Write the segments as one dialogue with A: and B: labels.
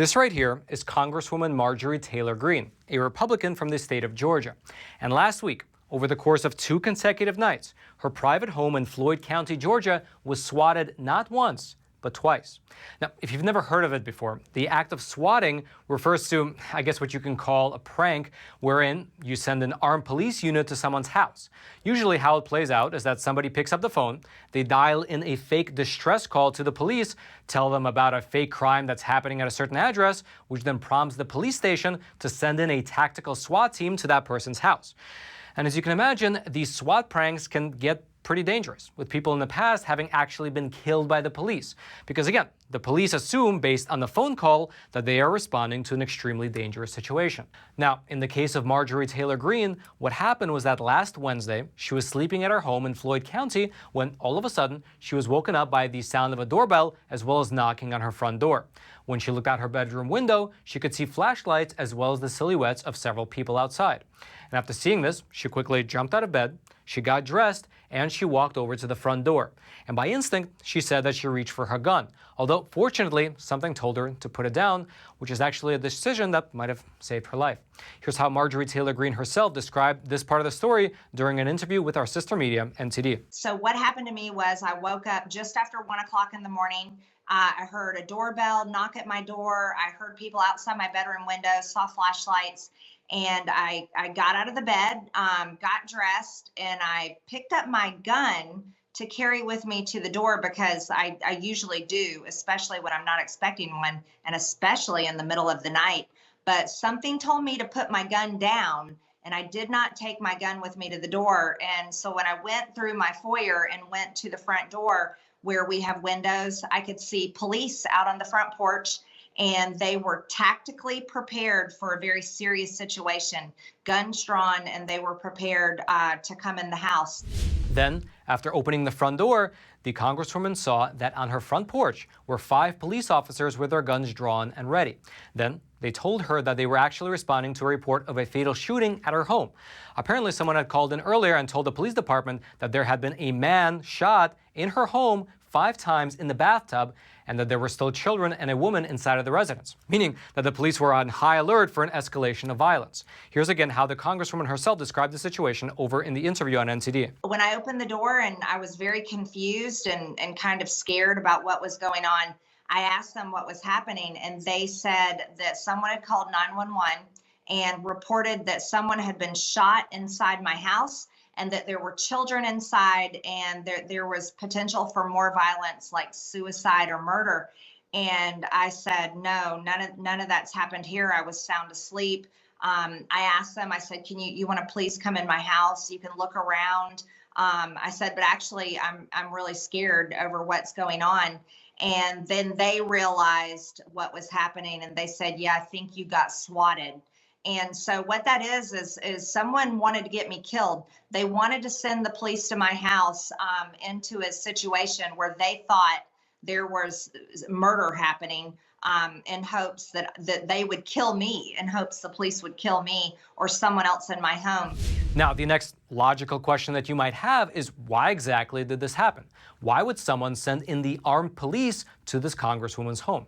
A: This right here is Congresswoman Marjorie Taylor Greene, a Republican from the state of Georgia. And last week, over the course of 2 consecutive nights, her private home in Floyd County, Georgia, was swatted not once, but twice. Now, if you've never heard of it before, the act of swatting refers to, I guess, what you can call a prank, wherein you send an armed police unit to someone's house. Usually how it plays out is that somebody picks up the phone, they dial in a fake distress call to the police, tell them about a fake crime that's happening at a certain address, which then prompts the police station to send in a tactical SWAT team to that person's house. And as you can imagine, these SWAT pranks can get pretty dangerous, with people in the past having actually been killed by the police. Because again, the police assume, based on the phone call, that they are responding to an extremely dangerous situation. Now, in the case of Marjorie Taylor Greene, what happened was that last Wednesday, she was sleeping at her home in Floyd County when all of a sudden, she was woken up by the sound of a doorbell as well as knocking on her front door. When she looked out her bedroom window, she could see flashlights as well as the silhouettes of several people outside. And after seeing this, she quickly jumped out of bed, she got dressed, and she walked over to the front door. And by instinct, she said that she reached for her gun. Although, fortunately, something told her to put it down, which is actually a decision that might have saved her life. Here's how Marjorie Taylor Greene herself described this part of the story during an interview with our sister media, NTD.
B: So what happened to me was I woke up just after 1 o'clock in the morning. I heard a doorbell knock at my door. I heard people outside my bedroom window, saw flashlights. And I got out of the bed, got dressed, and I picked up my gun to carry with me to the door because I usually do, especially when I'm not expecting one, and especially in the middle of the night. But something told me to put my gun down, and I did not take my gun with me to the door. And so when I went through my foyer and went to the front door where we have windows, I could see police out on the front porch. And they were tactically prepared for a very serious situation, guns drawn, and they were prepared to come in the house.
A: Then, after opening the front door, the Congresswoman saw that on her front porch were 5 police officers with their guns drawn and ready. Then, they told her that they were actually responding to a report of a fatal shooting at her home. Apparently, someone had called in earlier and told the police department that there had been a man shot in her home 5 times in the bathtub, and that there were still children and a woman inside of the residence, meaning that the police were on high alert for an escalation of violence. Here's again how the Congresswoman herself described the situation over in the interview on NTD.
B: When I opened the door and I was very confused and kind of scared about what was going on, I asked them what was happening, and they said that someone had called 911 and reported that someone had been shot inside my house, and that there were children inside, and there was potential for more violence like suicide or murder. And I said, no, none of that's happened here. I was sound asleep. I asked them, I said, you want to please come in my house? You can look around. I said, but actually I'm really scared over what's going on. And then they realized what was happening, and they said, yeah, I think you got swatted. And so what that is someone wanted to get me killed. They wanted to send the police to my house into a situation where they thought there was murder happening, in hopes that they would kill me, in hopes the police would kill me or someone else in my home.
A: Now, the next logical question that you might have is, why exactly did this happen? Why would someone send in the armed police to this Congresswoman's home?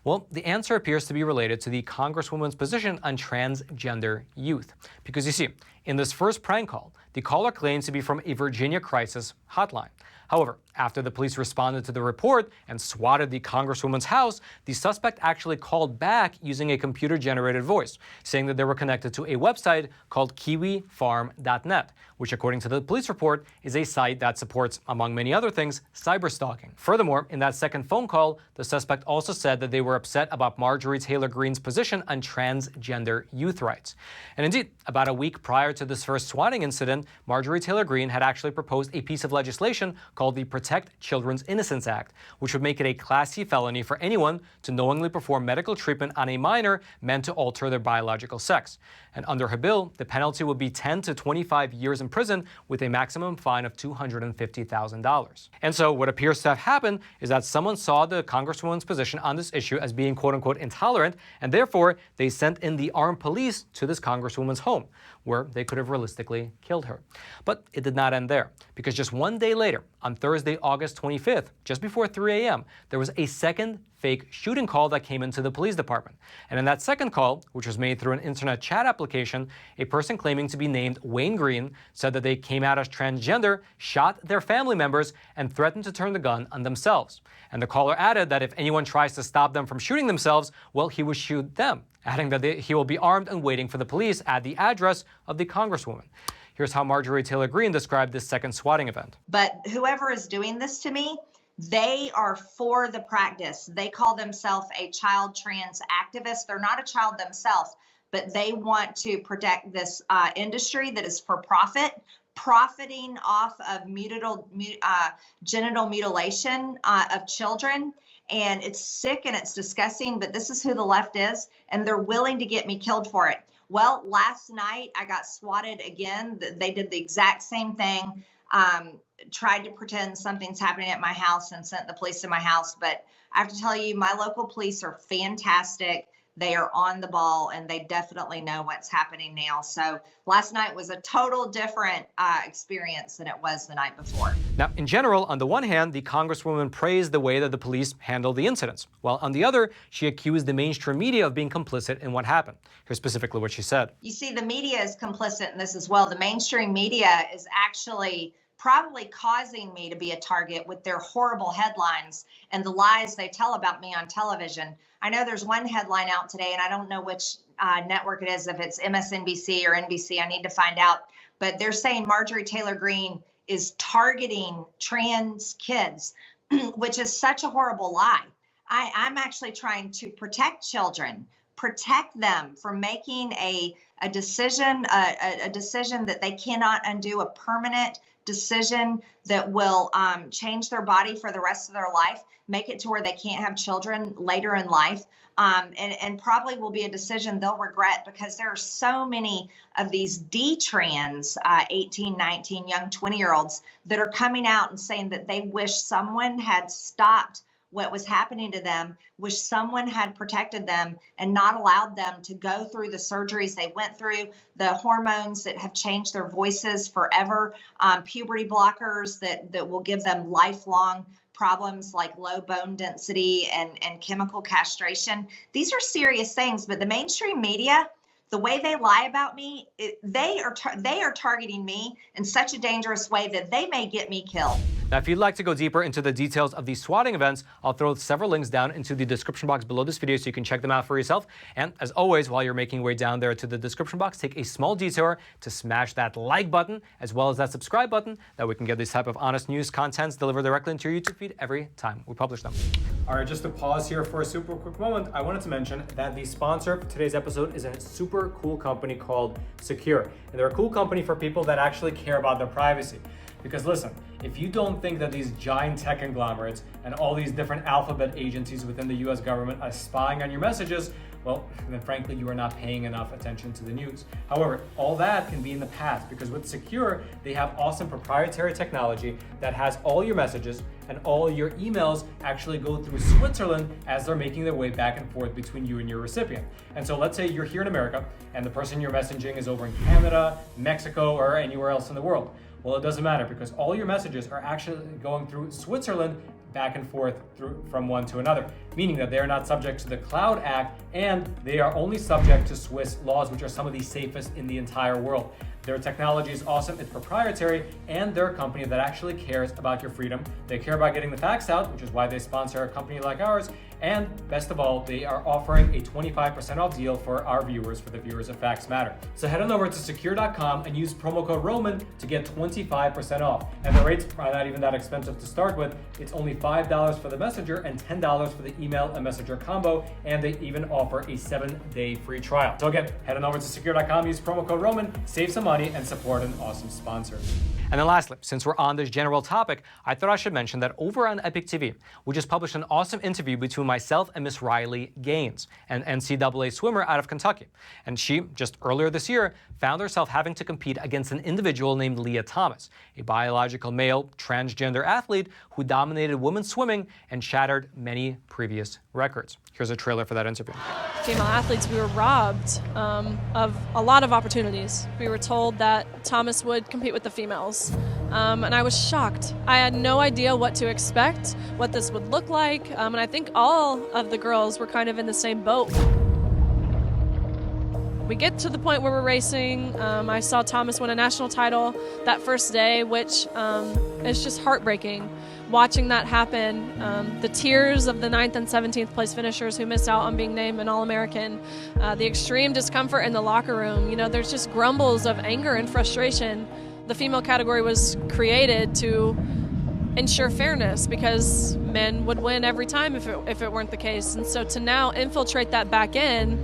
A: Well, the answer appears to be related to the Congresswoman's position on transgender youth. Because you see, in this first prank call, the caller claims to be from a Virginia crisis hotline. However, after the police responded to the report and swatted the Congresswoman's house, the suspect actually called back using a computer-generated voice, saying that they were connected to a website called kiwifarm.net, which, according to the police report, is a site that supports, among many other things, cyberstalking. Furthermore, in that second phone call, the suspect also said that they were upset about Marjorie Taylor Greene's position on transgender youth rights. And indeed, about a week prior to this first swatting incident, Marjorie Taylor Greene had actually proposed a piece of legislation called the Protect Children's Innocence Act, which would make it a Class C felony for anyone to knowingly perform medical treatment on a minor meant to alter their biological sex. And under her bill, the penalty would be 10 to 25 years in prison with a maximum fine of $250,000. And so what appears to have happened is that someone saw the Congresswoman's position on this issue as being quote-unquote intolerant, and therefore they sent in the armed police to this Congresswoman's home, where they could have realistically killed her. But it did not end there, because just one day later, on Thursday, August 25th, just before 3 a.m., there was a second fake shooting call that came into the police department. And in that second call, which was made through an internet chat application, a person claiming to be named Greene said that they came out as transgender, shot their family members, and threatened to turn the gun on themselves. And the caller added that if anyone tries to stop them from shooting themselves, well, he would shoot them, adding that he will be armed and waiting for the police at the address of the Congresswoman. Here's how Marjorie Taylor Greene described this second swatting event.
B: But whoever is doing this to me, they are for the practice. They call themselves a child trans activist. They're not a child themselves, but they want to protect this industry that is for profit, profiting off of genital mutilation of children. And it's sick and it's disgusting, but this is who the left is, and they're willing to get me killed for it. Well, last night I got swatted again. They did the exact same thing, tried to pretend something's happening at my house and sent the police to my house. But I have to tell you, my local police are fantastic. They are on the ball, and they definitely know what's happening now. So last night was a total different experience than it was the night before.
A: Now, in general, on the one hand, the Congresswoman praised the way that the police handled the incidents, while on the other, she accused the mainstream media of being complicit in what happened. Here's specifically what she said.
B: You see, the media is complicit in this as well. The mainstream media is actually probably causing me to be a target with their horrible headlines and the lies they tell about me on television. I know there's one headline out today, and I don't know which network it is, if it's MSNBC or NBC, I need to find out. But they're saying Marjorie Taylor Greene is targeting trans kids, which is such a horrible lie. I'm actually trying to protect children, protect them from making a decision that they cannot undo, a permanent decision that will change their body for the rest of their life, make it to where they can't have children later in life, and probably will be a decision they'll regret, because there are so many of these D-trans 18, 19, young 20-year-olds that are coming out and saying that they wish someone had stopped what was happening to them, wish someone had protected them and not allowed them to go through the surgeries they went through, the hormones that have changed their voices forever, puberty blockers that will give them lifelong problems like low bone density and chemical castration. These are serious things, but the mainstream media, the way they lie about me, they are targeting me in such a dangerous way that they may get me killed.
A: Now, if you'd like to go deeper into the details of these swatting events, I'll throw several links down into the description box below this video so you can check them out for yourself. And as always, while you're making your way down there to the description box, take a small detour to smash that like button as well as that subscribe button. That we can get these type of honest news contents delivered directly into your YouTube feed every time we publish them. All right, just to pause here for a super quick moment, I wanted to mention that the sponsor for today's episode is a super cool company called Sekur. And they're a cool company for people that actually care about their privacy. Because listen, if you don't think that these giant tech conglomerates and all these different alphabet agencies within the US government are spying on your messages, well, then frankly, you are not paying enough attention to the news. However, all that can be in the past, because with Sekur, they have awesome proprietary technology that has all your messages and all your emails actually go through Switzerland as they're making their way back and forth between you and your recipient. And so let's say you're here in America and the person you're messaging is over in Canada, Mexico, or anywhere else in the world. Well, it doesn't matter, because all your messages are actually going through Switzerland back and forth from one to another, meaning that they are not subject to the Cloud Act, and they are only subject to Swiss laws, which are some of the safest in the entire world. Their technology is awesome, it's proprietary, and they're a company that actually cares about your freedom. They care about getting the facts out, which is why they sponsor a company like ours. And best of all, they are offering a 25% off deal for our viewers, for the viewers of Facts Matter. So head on over to Sekur.com and use promo code Roman to get 25% off. And the rates are not even that expensive to start with. It's only $5 for the messenger and $10 for the email and messenger combo. And they even offer a 7-day free trial. So again, head on over to Sekur.com, use promo code Roman, save some money, and support an awesome sponsor. And then lastly, since we're on this general topic, I thought I should mention that over on Epic TV, we just published an awesome interview between myself and Miss Riley Gaines, an NCAA swimmer out of Kentucky. And she, just earlier this year, found herself having to compete against an individual named Leah Thomas, a biological male transgender athlete who dominated women's swimming and shattered many previous records. Here's a trailer for that interview.
C: Female athletes, we were robbed of a lot of opportunities. We were told that Thomas would compete with the females, and I was shocked. I had no idea what to expect, what this would look like, and I think all of the girls were kind of in the same boat. We get to the point where we're racing. I saw Thomas win a national title that first day, which is just heartbreaking. Watching that happen, the tears of the 9th and 17th place finishers who missed out on being named an All-American, the extreme discomfort in the locker room. You know, there's just grumbles of anger and frustration. The female category was created to ensure fairness because men would win every time if it weren't the case. And so to now infiltrate that back in,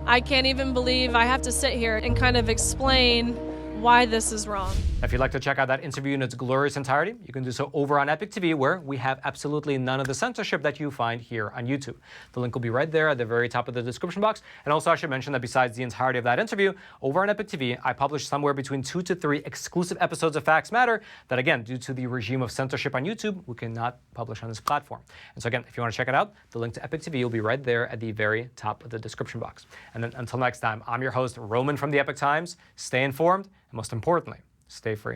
C: I can't even believe I have to sit here and kind of explain why this is wrong.
A: If you'd like to check out that interview in its glorious entirety, you can do so over on Epic TV, where we have absolutely none of the censorship that you find here on YouTube. The link will be right there at the very top of the description box. And also, I should mention that besides the entirety of that interview, over on Epic TV, I publish somewhere between 2 to 3 exclusive episodes of Facts Matter that, again, due to the regime of censorship on YouTube, we cannot publish on this platform. And so, again, if you want to check it out, the link to Epic TV will be right there at the very top of the description box. And then until next time, I'm your host, Roman from the Epic Times. Stay informed, and most importantly, stay free.